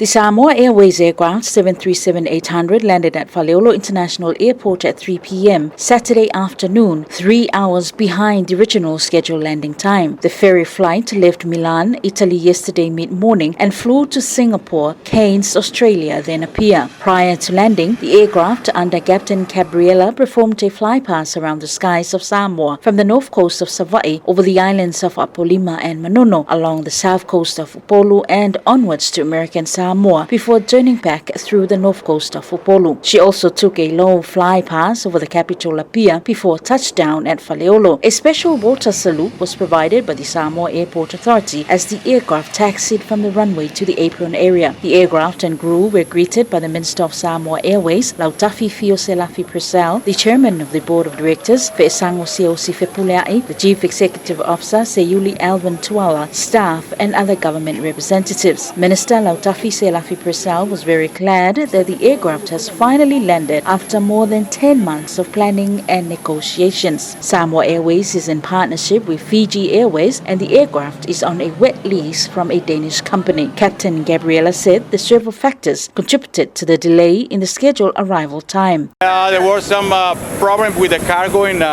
The Samoa Airways aircraft 737-800 landed at Faleolo International Airport at 3 p.m. Saturday afternoon, 3 hours behind the original scheduled landing time. The ferry flight left Milan, Italy yesterday mid-morning and flew to Singapore, Cairns, Australia, then Apia. Prior to landing, the aircraft under Captain Gabriela performed a flypast around the skies of Samoa from the north coast of Savaii over the islands of Apolima and Manono, along the south coast of Upolu and onwards to American Samoa before turning back through the north coast of Upolu. She also took a low fly pass over the capital Apia before touchdown at Faleolo. A special water salute was provided by the Samoa Airport Authority as the aircraft taxied from the runway to the apron area. The aircraft and crew were greeted by the Minister of Samoa Airways, Lautafi Fioselafi Purcell, the Chairman of the Board of Directors, Fe'esango Seosi Fepuleai, the Chief Executive Officer, Seyuli Alvin Tuala, staff and other government representatives. Minister Lautafi Seosi Purcell was very glad that the aircraft has finally landed after more than 10 months of planning and negotiations. Samoa Airways is in partnership with Fiji Airways and the aircraft is on a wet lease from a Danish company. Captain Gabriela said the several factors contributed to the delay in the scheduled arrival time. There was some problem with the cargo in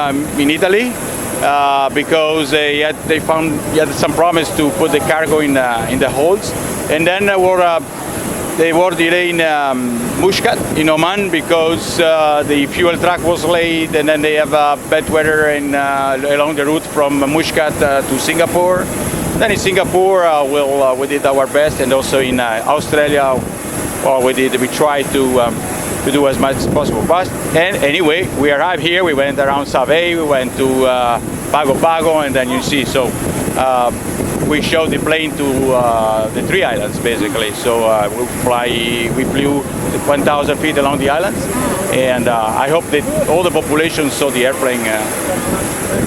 Italy because they found some problems to put the cargo in the holds, and then they were delayed in Muscat in Oman because the fuel truck was late, and then they have bad weather along the route from Muscat to Singapore. Then in Singapore, we did our best, and also in Australia, we tried to do as much as possible. But anyway, we arrived here. We went around Savaii, we went to Pago Pago, and then you see. So we showed the plane to the three islands basically. So we flew 1,000 feet along the islands, and I hope that all the population saw the airplane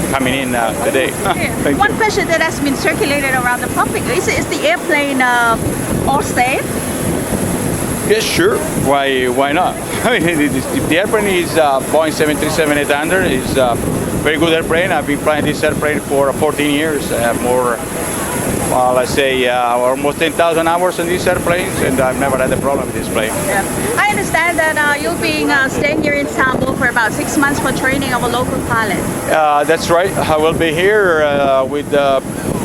coming in today. One question that has been circulated around the public is the airplane all safe? Yes, sure. Why not? I mean, the airplane is Boeing 737-800. It's a very good airplane. I've been flying this airplane for 14 years. I have let's say almost 10,000 hours on these airplanes, and I've never had a problem with this plane. Yeah. I understand that you'll be staying here in Samoa for about 6 months for training of a local pilot. That's right. I will be here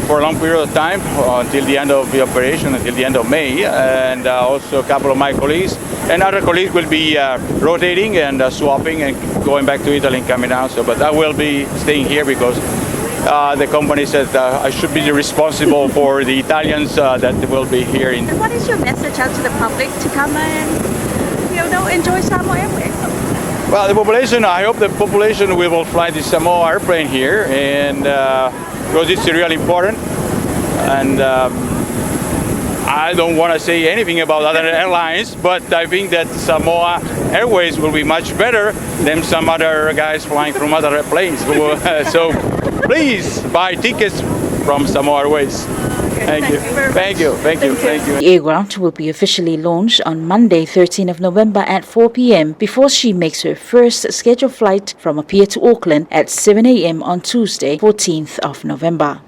for a long period of time until the end of the operation, until the end of May, and also a couple of my colleagues and other colleagues will be rotating and swapping and going back to Italy and coming down. But I will be staying here because the company said I should be responsible for the Italians that will be here. And what is your message out to the public to come and enjoy Samoa Airways? Well, the population, I hope the population will fly the Samoa airplane here, and because it's really important. And I don't want to say anything about other airlines, but I think that Samoa Airways will be much better than some other guys flying from other airplanes. So please buy tickets from Samoa Airways. Thank you. Thank you. Thank you. Thank you. The aircraft will be officially launched on Monday, 13th of November at 4 p.m. before she makes her first scheduled flight from Apia to Auckland at 7 a.m. on Tuesday, 14th of November.